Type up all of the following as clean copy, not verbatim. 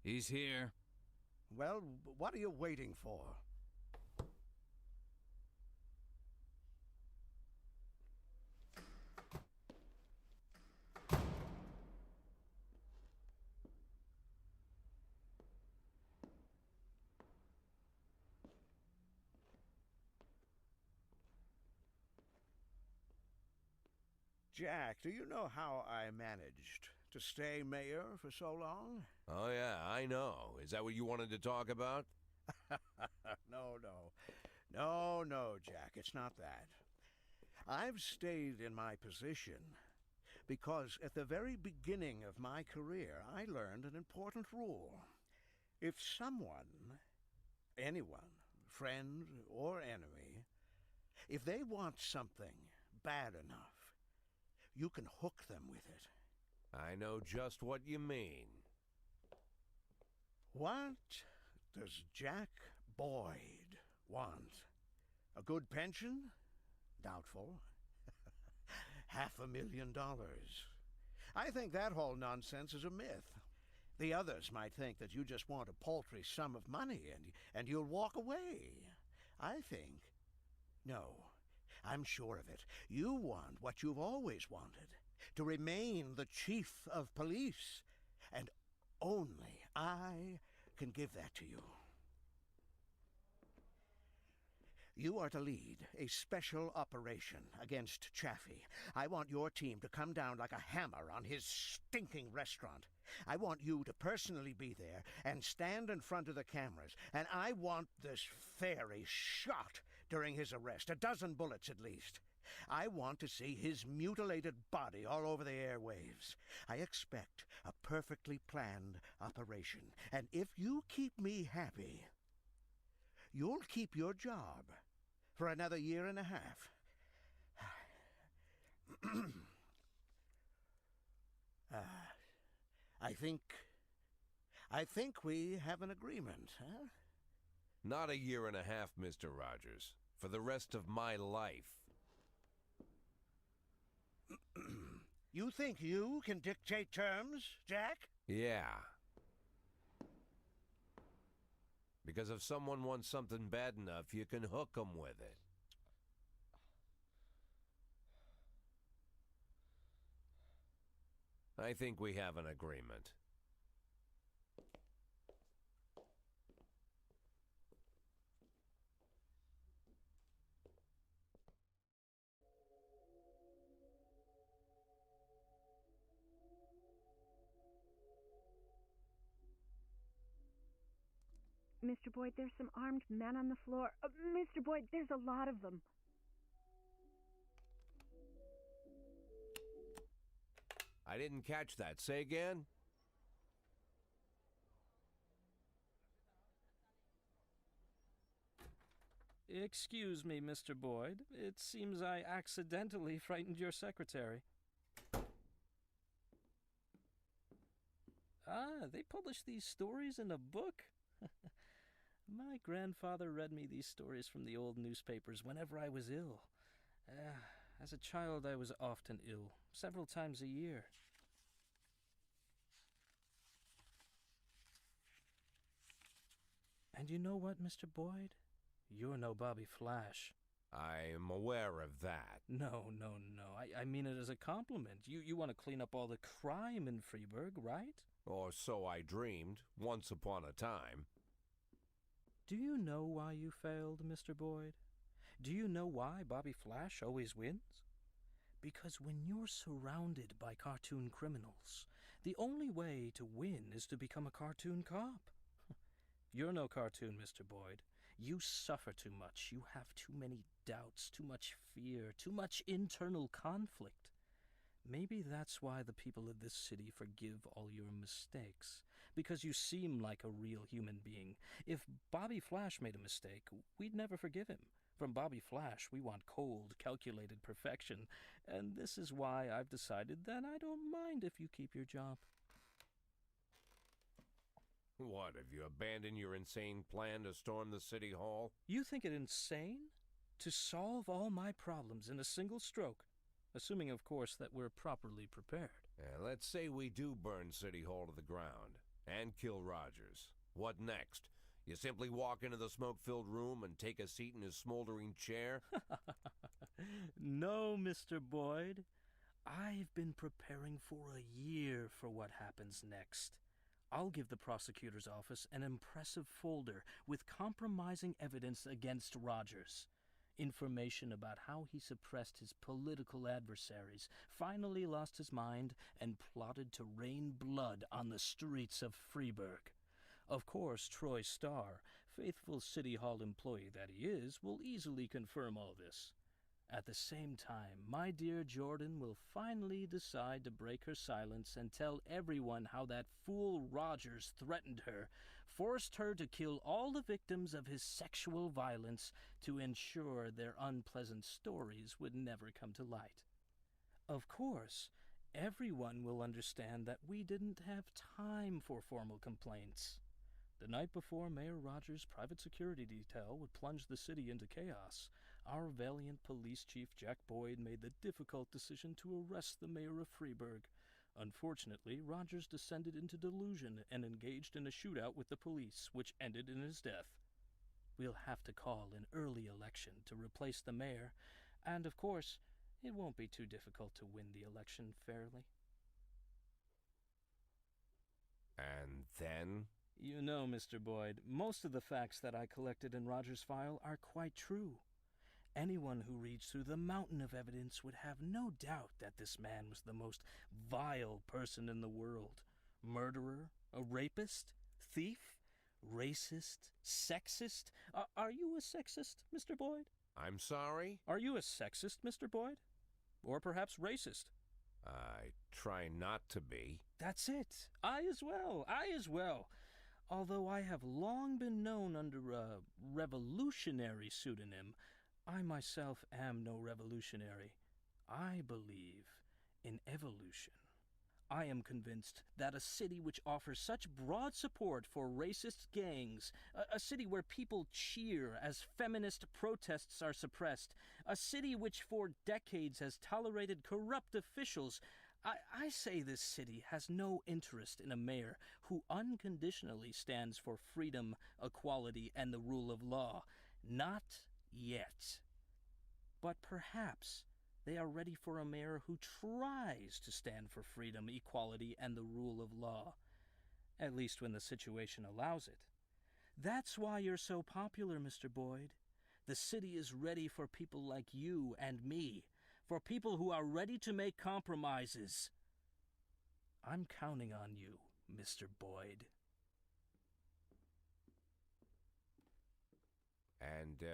He's here. Well, what are you waiting for? Jack, do you know how I managed to stay mayor for so long? Oh, yeah, I know. Is that what you wanted to talk about? No, Jack, it's not that. I've stayed in my position because at the very beginning of my career, I learned an important rule. If someone, anyone, friend or enemy, if they want something bad enough, you can hook them with it. I know just what you mean. What does Jack Boyd want? A good pension? Doubtful. $500,000. I think that whole nonsense is a myth. The others might think that you just want a paltry sum of money and you'll walk away. I think, no, I'm sure of it. You want what you've always wanted, to remain the chief of police. And only I can give that to you. You are to lead a special operation against Chaffee. I want your team to come down like a hammer on his stinking restaurant. I want you to personally be there and stand in front of the cameras. And I want this fairy shot during his arrest, 12 bullets at least. I want to see his mutilated body all over the airwaves. I expect a perfectly planned operation. And if you keep me happy, you'll keep your job for another 1.5 years. I think we have an agreement, huh? Not 1.5 years, Mr. Rogers. For the rest of my life. You think you can dictate terms, Jack? Yeah. Because if someone wants something bad enough, you can hook them with it. I think we have an agreement. Mr. Boyd, there's some armed men on the floor. Mr. Boyd, there's a lot of them. I didn't catch that. Say again? Excuse me, Mr. Boyd. It seems I accidentally frightened your secretary. Ah, they publish these stories in a book? My grandfather read me these stories from the old newspapers whenever I was ill. As a child, I was often ill, several times a year. And you know what, Mr. Boyd? You're no Bobby Flash. I'm aware of that. No. I mean it as a compliment. You want to clean up all the crime in Freeburg, right? Or so I dreamed, once upon a time. Do you know why you failed, Mr. Boyd? Do you know why Bobby Flash always wins? Because when you're surrounded by cartoon criminals, the only way to win is to become a cartoon cop. You're no cartoon, Mr. Boyd. You suffer too much. You have too many doubts, too much fear, too much internal conflict. Maybe that's why the people of this city forgive all your mistakes, because you seem like a real human being. If Bobby Flash made a mistake, we'd never forgive him. From Bobby Flash, we want cold, calculated perfection, and this is why I've decided that I don't mind if you keep your job. What, have you abandoned your insane plan to storm the city hall? You think it insane? To solve all my problems in a single stroke? Assuming, of course, that we're properly prepared. Let's say we do burn City Hall to the ground. and kill Rogers. What next? You simply walk into the smoke-filled room and take a seat in his smoldering chair? No, Mr. Boyd. I've been preparing for a year for what happens next. I'll give the prosecutor's office an impressive folder with compromising evidence against Rogers. Information about how he suppressed his political adversaries, finally lost his mind, and plotted to rain blood on the streets of Freeburg. Of course, Troy Starr, faithful City Hall employee that he is, will easily confirm all this. At the same time, my dear Jordan will finally decide to break her silence and tell everyone how that fool Rogers threatened her, forced her to kill all the victims of his sexual violence to ensure their unpleasant stories would never come to light. Of course, everyone will understand that we didn't have time for formal complaints. The night before Mayor Rogers' private security detail would plunge the city into chaos, our valiant police chief Jack Boyd made the difficult decision to arrest the mayor of Freeburg. Unfortunately, Rogers descended into delusion and engaged in a shootout with the police, which ended in his death. We'll have to call an early election to replace the mayor, and of course, it won't be too difficult to win the election fairly. And then? You know, Mr. Boyd, most of the facts that I collected in Rogers' file are quite true. Anyone who reads through the mountain of evidence would have no doubt that this man was the most vile person in the world. Murderer, a rapist, thief, racist, sexist. Are you a sexist, Mr. Boyd? I'm sorry? Are you a sexist, Mr. Boyd? Or perhaps racist? I try not to be. That's it. I as well. Although I have long been known under a revolutionary pseudonym, I myself am no revolutionary. I believe in evolution. I am convinced that a city which offers such broad support for racist gangs, a city where people cheer as feminist protests are suppressed, a city which for decades has tolerated corrupt officials, I say this city has no interest in a mayor who unconditionally stands for freedom, equality, and the rule of law. Not yet. But perhaps they are ready for a mayor who tries to stand for freedom, equality, and the rule of law. At least when the situation allows it. That's why you're so popular, Mr. Boyd. The city is ready for people like you and me, for people who are ready to make compromises. I'm counting on you, Mr. Boyd. And,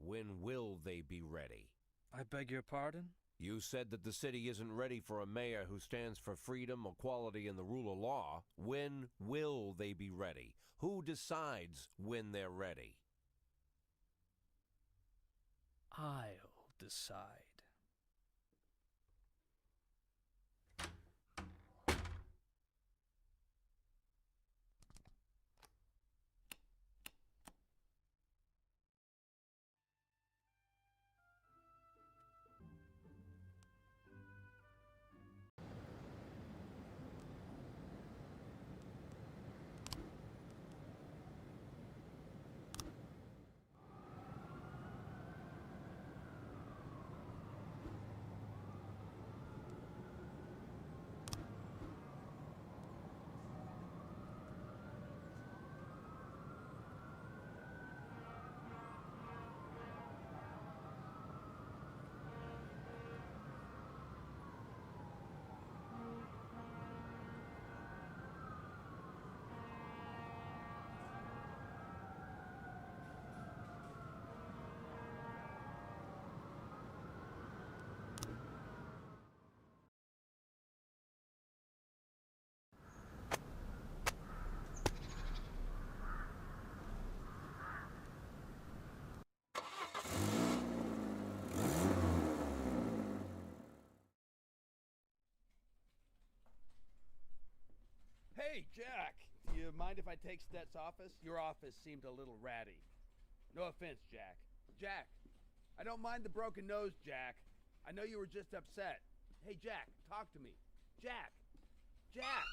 when will they be ready? I beg your pardon? You said that the city isn't ready for a mayor who stands for freedom, equality, and the rule of law. When will they be ready? Who decides when they're ready? I'll decide. Hey, Jack! Do you mind if I take Stet's office? Your office seemed a little ratty. No offense, Jack. Jack! I don't mind the broken nose, Jack. I know you were just upset. Hey, Jack, talk to me. Jack! Jack!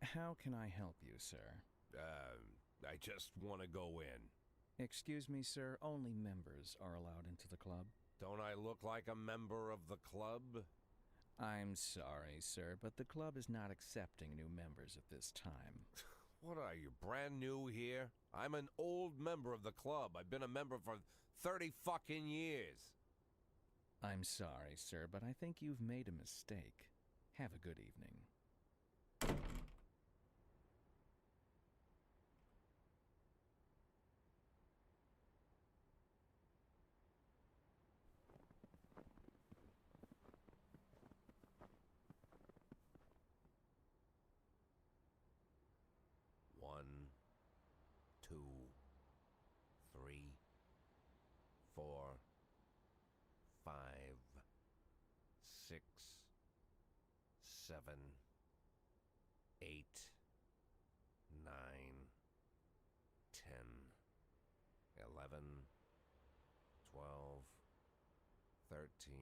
How can I help you, sir? I just want to go in. Excuse me, sir, only members are allowed into the club. Don't I look like a member of the club? I'm sorry, sir, but the club is not accepting new members at this time. What are you, brand new here? I'm an old member of the club. I've been a member for 30 fucking years. I'm sorry, sir, but I think you've made a mistake. Have a good evening. One, two, three, four, 5, 6, 7, 8, 9, 10, 11, 12, 13,